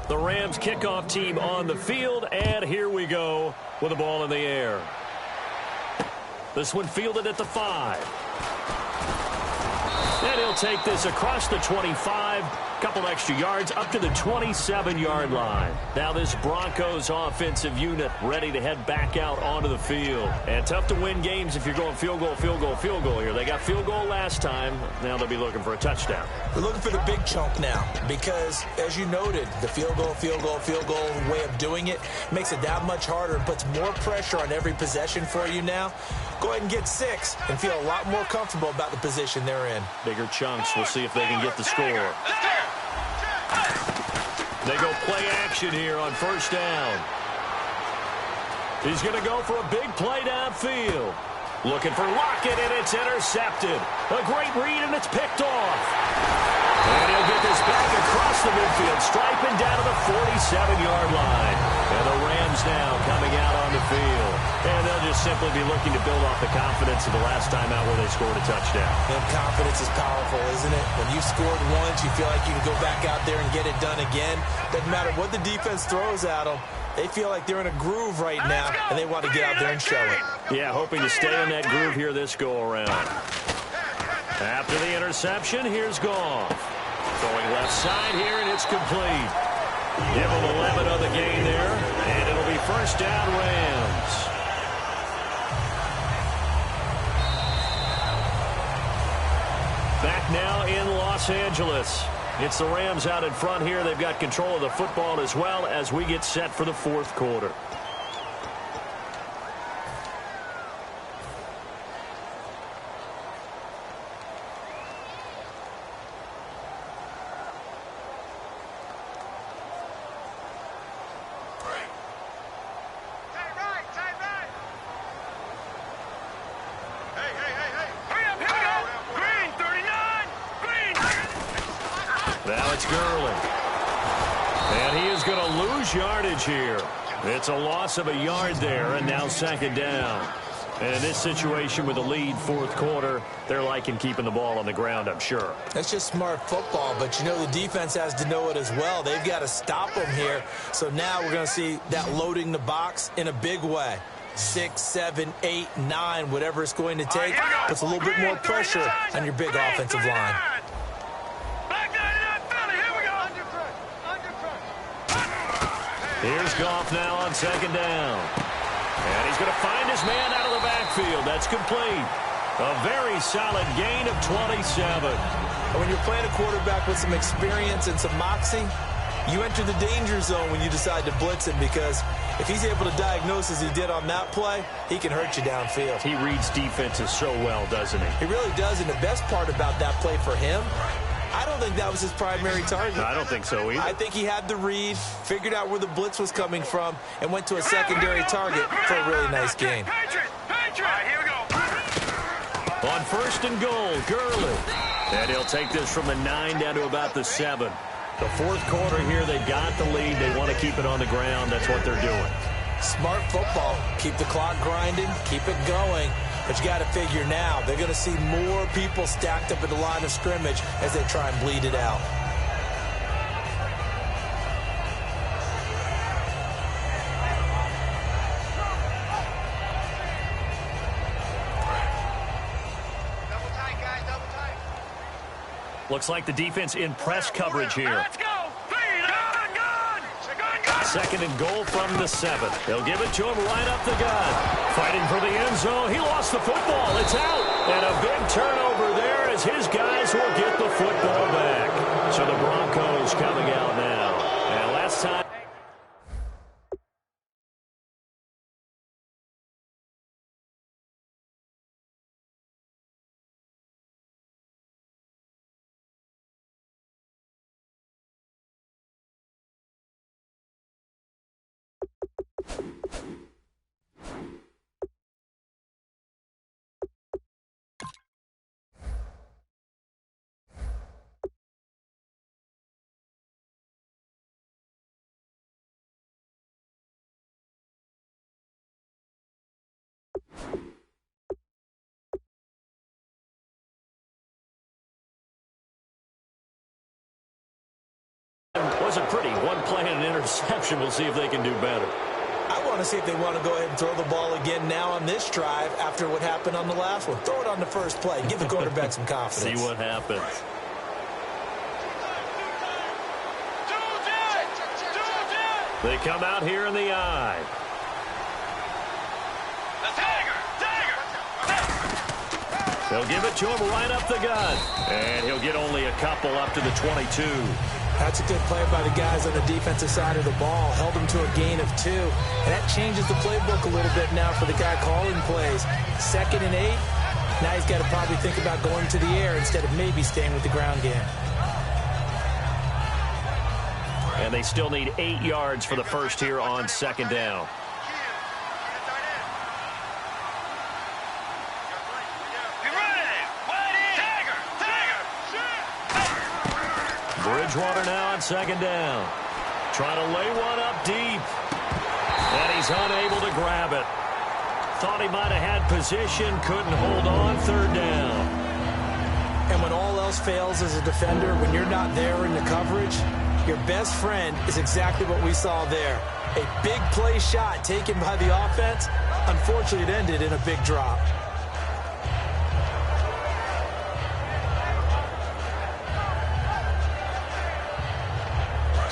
The Rams kickoff team on the field, and here we go with the ball in the air. This one fielded at the 5. And he'll take this across the 25, couple extra yards, up to the 27-yard line. Now this Broncos offensive unit ready to head back out onto the field. And tough to win games if you're going field goal, field goal, field goal here. They got field goal last time. Now they'll be looking for a touchdown. They're looking for the big chunk now because, as you noted, the field goal way of doing it makes it that much harder and puts more pressure on every possession for you now. Go ahead and get 6 and feel a lot more comfortable about the position they're in. Bigger chunks. We'll see if they can get the score. They go play action here on first down. He's going to go for a big play downfield. Looking for Lockett, and it's intercepted. A great read, and it's picked off. And he'll get this back across the midfield, striping down to the 47-yard line. And the Rams now coming out on the field. And they'll just simply be looking to build off the confidence of the last time out where they scored a touchdown. And confidence is powerful, isn't it? When you scored once, you feel like you can go back out there and get it done again. Doesn't matter what the defense throws at them. They feel like they're in a groove right now, and they want to get out there and show it. Yeah, hoping to stay in that groove here this go-around. After the interception, here's Goff. Throwing left side here, and it's complete. Give them 11 on the gain there, and it'll be first down Rams. Back now in Los Angeles. It's the Rams out in front here. They've got control of the football as well as we get set for the fourth quarter. Here. It's a loss of a yard there, and now second down. And in this situation with the lead fourth quarter, they're liking keeping the ball on the ground, I'm sure. That's just smart football, but you know the defense has to know it as well. They've got to stop them here. So now we're going to see that loading the box in a big way. 6, 7, 8, 9, whatever it's going to take, puts a little bit more pressure on your big offensive line. Here's Goff now on second down. And he's going to find his man out of the backfield. That's complete. A very solid gain of 27. And when you're playing a quarterback with some experience and some moxie, you enter the danger zone when you decide to blitz him, because if he's able to diagnose as he did on that play, he can hurt you downfield. He reads defenses so well, doesn't he? He really does, and the best part about that play for him, I don't think that was his primary target. I don't think so either. I think he had the read, figured out where the blitz was coming from, and went to a secondary target for a really nice gain. Here we go. On first and goal, Gurley. And he'll take this from the 9 down to about the 7. The fourth quarter here, they've got the lead. They want to keep it on the ground. That's what they're doing. Smart football. Keep the clock grinding, keep it going. But you got to figure now, they're going to see more people stacked up at the line of scrimmage as they try and bleed it out. Double tight, guys, double tight. Looks like the defense in press coverage here. Let's go. Gun. second and goal from the 7. They'll give it to him right up the gut. Fighting for the end zone. He lost the football. It's out. And a big turnover there as his guys will get the football back. So the Broncos coming out now. And last time. Wasn't pretty. One play and an interception. We'll see if they can do better. I want to see if they want to go ahead and throw the ball again now on this drive after what happened on the last one. Throw it on the first play. Give the quarterback some confidence. See what happens. They come out here in the eye. They'll give it to him right up the gut. And he'll get only a couple up to the 22. That's a good play by the guys on the defensive side of the ball. Held them to a gain of 2. And that changes the playbook a little bit now for the guy calling plays. 2nd and 8. Now he's got to probably think about going to the air instead of maybe staying with the ground game. And they still need 8 yards for the first here on 2nd down. Bridgewater now on 2nd down. Trying to lay one up deep. And he's unable to grab it. Thought he might have had position. Couldn't hold on. 3rd down. And when all else fails as a defender, when you're not there in the coverage, your best friend is exactly what we saw there. A big play shot taken by the offense. Unfortunately, it ended in a big drop.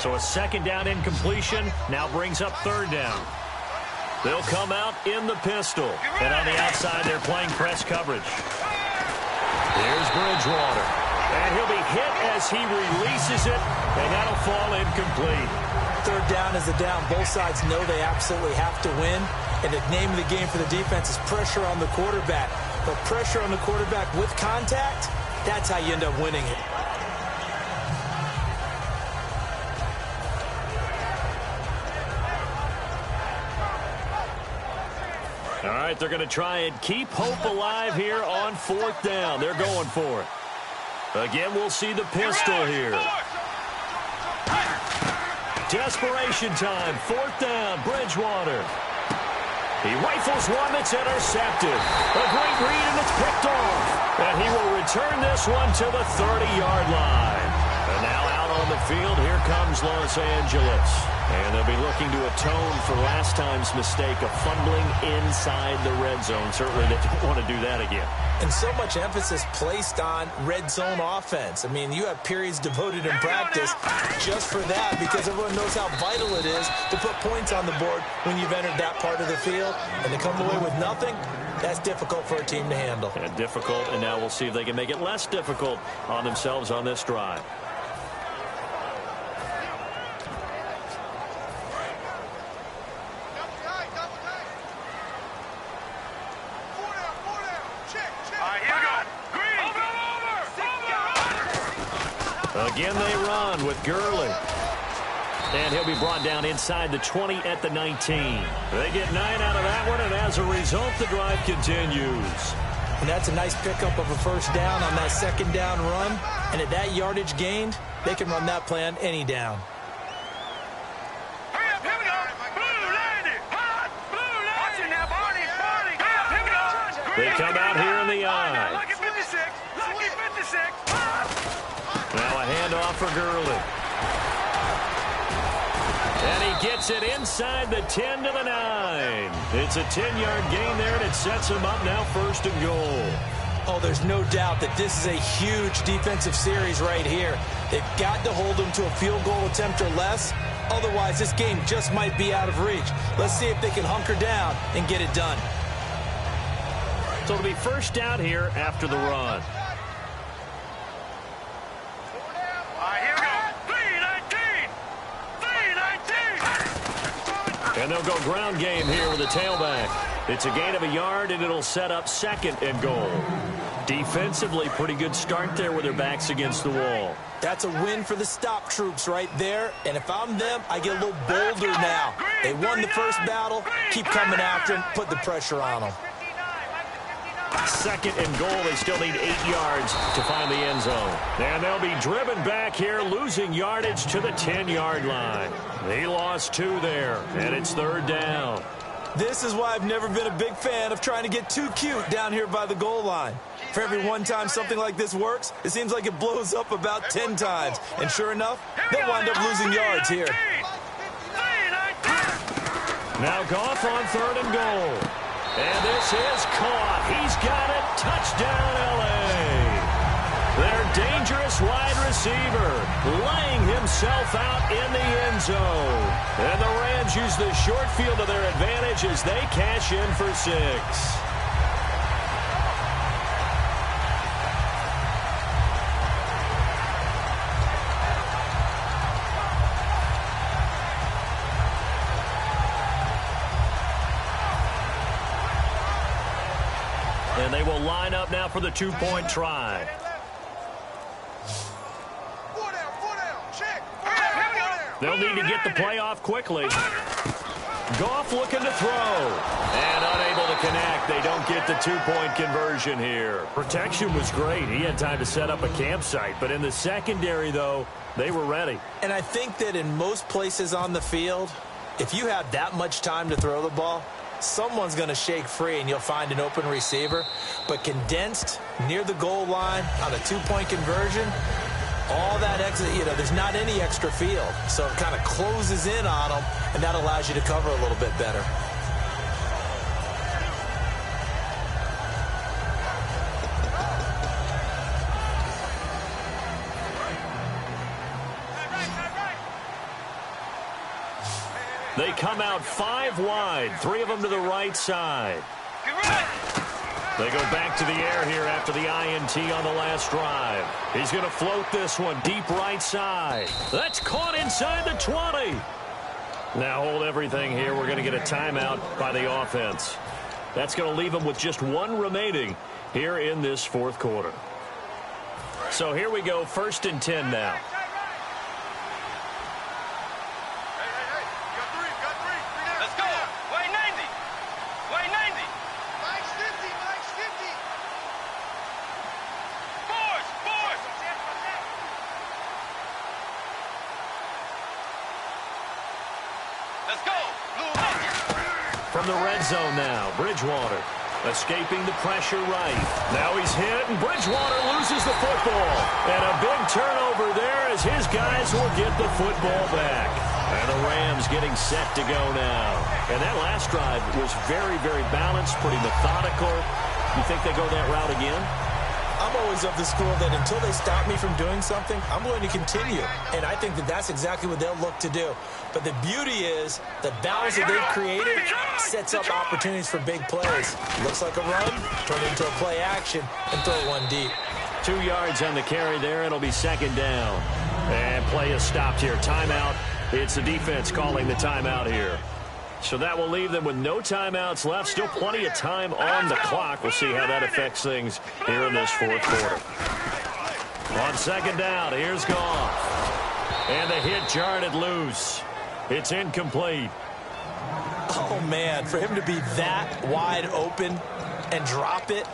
So a 2nd down incompletion now brings up 3rd down. They'll come out in the pistol. And on the outside, they're playing press coverage. Here's Bridgewater. And he'll be hit as he releases it, and that'll fall incomplete. 3rd down is a down. Both sides know they absolutely have to win. And the name of the game for the defense is pressure on the quarterback. But pressure on the quarterback with contact, that's how you end up winning it. All right, they're going to try and keep hope alive here on 4th down. They're going for it. Again, we'll see the pistol here. Desperation time. 4th down, Bridgewater. He rifles one that's intercepted. A great read, and it's picked off. And he will return this one to the 30-yard line. And now out on the field, here comes Los Angeles. And they'll be looking to atone for last time's mistake of fumbling inside the red zone. Certainly they don't want to do that again. And so much emphasis placed on red zone offense. I mean, you have periods devoted in practice just for that because everyone knows how vital it is to put points on the board when you've entered that part of the field. And to come away with nothing, that's difficult for a team to handle. And difficult, and now we'll see if they can make it less difficult on themselves on this drive. Again, they run with Gurley. And he'll be brought down inside the 20 at the 19. They get 9 out of that one, and as a result, the drive continues. And that's a nice pickup of a 1st down on that 2nd down run. And at that yardage gained, they can run that play on any down. They come out here in the eye. Now a handoff for Gurley. And he gets it inside the 10 to the 9. It's a 10-yard gain there, and it sets him up now 1st and goal. Oh, there's no doubt that this is a huge defensive series right here. They've got to hold them to a field goal attempt or less, Otherwise, this game just might be out of reach. Let's see if they can hunker down and get it done. So it'll be first down here after the run. Here we go. 3-19. And they'll go ground game here with the tailback. It's a gain of a yard, and it'll set up 2nd and goal. Defensively, pretty good start there with their backs against the wall. That's a win for the stop troops right there. And if I'm them, I get a little bolder now. They won the first battle. Keep coming after them. Put the pressure on them. 2nd and goal. They still need 8 yards to find the end zone. And they'll be driven back here, losing yardage to the 10-yard line. He lost 2 there, and it's 3rd down. This is why I've never been a big fan of trying to get too cute down here by the goal line. For every one time something like this works, it seems like it blows up about 10 times. And sure enough, they'll wind up losing yards here. Now Goff on 3rd and goal. And this is caught. He's got it. Touchdown, L.A. Their dangerous wide receiver laying himself out in the end zone. And the Rams use the short field to their advantage as they cash in for 6. And they will line up now for the 2-point try. They'll need to get the play off quickly. Goff looking to throw. And unable to connect. They don't get the 2-point conversion here. Protection was great. He had time to set up a campsite. But in the secondary, though, they were ready. And I think that in most places on the field, if you have that much time to throw the ball, someone's going to shake free and you'll find an open receiver. But condensed near the goal line on a 2-point conversion, all that extra, there's not any extra field. So it kind of closes in on them, and that allows you to cover a little bit better. They come out 5 wide, 3 of them to the right side. They go back to the air here after the INT on the last drive. He's going to float this one deep right side. That's caught inside the 20. Now hold everything here. We're going to get a timeout by the offense. That's going to leave them with just 1 remaining here in this 4th quarter. So here we go, 1st and 10 now. From the red zone now, Bridgewater escaping the pressure right. Now he's hit, and Bridgewater loses the football. And a big turnover there as his guys will get the football back. And the Rams getting set to go now. And that last drive was very, very balanced, pretty methodical. You think they go that route again? I'm always of the school that until they stop me from doing something, I'm going to continue. And I think that that's exactly what they'll look to do. But the beauty is the balance that they've created sets up opportunities for big plays. Looks like a run, turn it into a play action, and throw one deep. 2 yards on the carry there. It'll be 2nd down. And play is stopped here. Timeout. It's the defense calling the timeout here. So that will leave them with no timeouts left. Still plenty of time on the clock. We'll see how that affects things here in this 4th quarter. On 2nd down, here's Goff. And the hit jarred it loose. It's incomplete. Oh, man, for him to be that wide open and drop it.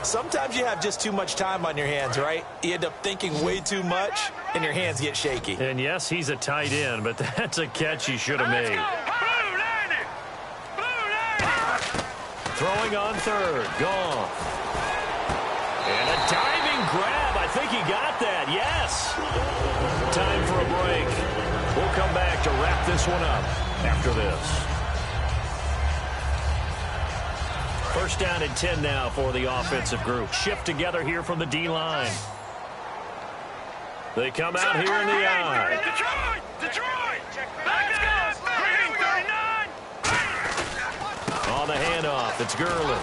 Sometimes you have just too much time on your hands, right? You end up thinking way too much, and your hands get shaky. And, yes, he's a tight end, but that's a catch he should have made. Throwing on 3rd, Goff. And a diving grab. I think he got that, yes. Time for a break. We'll come back to wrap this one up after this. 1st down and 10 now for the offensive group. Shift together here from the D-line. They come out here in the eye. Detroit! Let's go! Green 39! On the handoff, it's Gurley.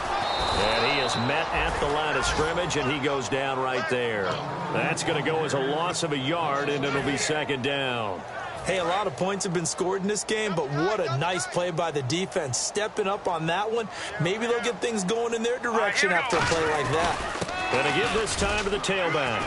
And he is met at the line of scrimmage, and he goes down right there. That's going to go as a loss of a yard, and it'll be second down. Hey, a lot of points have been scored in this game, but what a nice play by the defense. Stepping up on that one. Maybe they'll get things going in their direction after a play like that. Going to give this time to the tailback.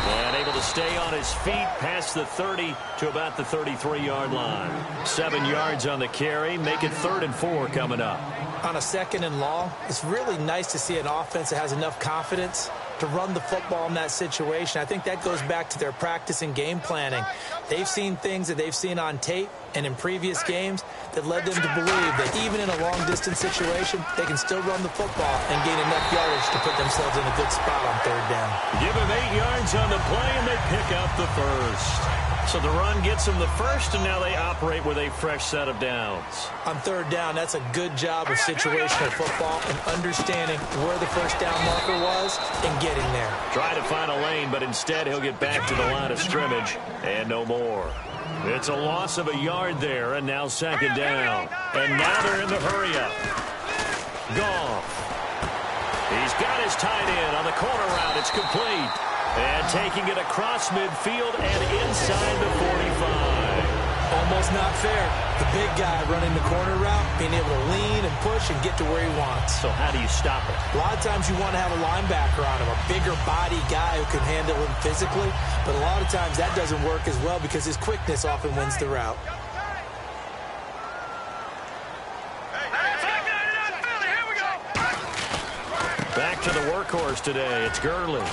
And able to stay on his feet past the 30 to about the 33-yard line. 7 yards on the carry. Make it 3rd and 4 coming up. On a 2nd and long, it's really nice to see an offense that has enough confidence to run the football in that situation. I think that goes back to their practice and game planning. They've seen things that they've seen on tape and in previous games that led them to believe that even in a long-distance situation, they can still run the football and gain enough yardage to put themselves in a good spot on 3rd down. Give him 8 yards on the play, and they pick up the first. So the run gets them the first, and now they operate with a fresh set of downs. On 3rd down, that's a good job of situational football and understanding where the first down marker was and getting there. Try to find a lane, but instead he'll get back to the line of scrimmage and no more. It's a loss of a yard there, and now 2nd down. And now they're in the hurry-up. Goff. He's got his tight end on the corner route. It's complete. And taking it across midfield and inside the 45. Almost not fair. The big guy running the corner route, being able to lean and push and get to where he wants. So how do you stop it? A lot of times you want to have a linebacker on him, a bigger body guy who can handle him physically. But a lot of times that doesn't work as well because his quickness often wins the route. Back to the workhorse today. It's Gurley.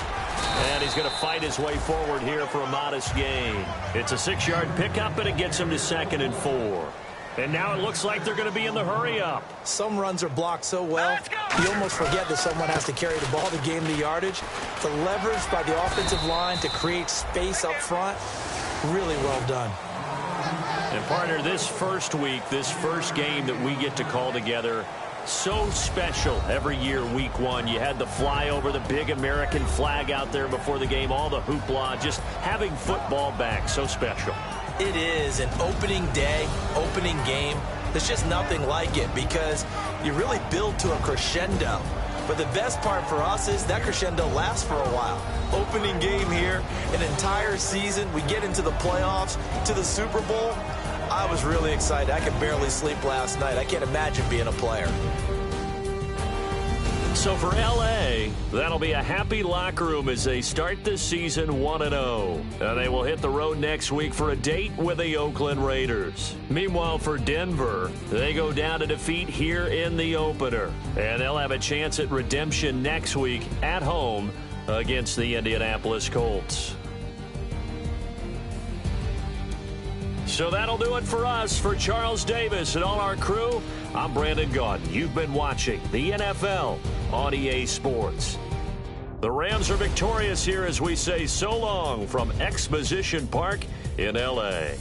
And he's going to fight his way forward here for a modest gain. It's a 6-yard pickup, and it gets him to 2nd and 4. And now it looks like they're going to be in the hurry-up. Some runs are blocked so well, you almost forget that someone has to carry the ball to gain the yardage. The leverage by the offensive line to create space up front, really well done. And, partner, this first week, this first game that we get to call together, so special every year, week 1. You had the flyover, the big American flag out there before the game, all the hoopla, just having football back, so special. It is an opening day, opening game. There's just nothing like it because you really build to a crescendo. But the best part for us is that crescendo lasts for a while. Opening game here, an entire season. We get into the playoffs, to the Super Bowl. I was really excited. I could barely sleep last night. I can't imagine being a player. So for L.A., that'll be a happy locker room as they start this season 1-0. And they will hit the road next week for a date with the Oakland Raiders. Meanwhile, for Denver, they go down to defeat here in the opener. And they'll have a chance at redemption next week at home against the Indianapolis Colts. So that'll do it for us. For Charles Davis and all our crew, I'm Brandon Gaudin. You've been watching the NFL on EA Sports. The Rams are victorious here as we say so long from Exposition Park in L.A.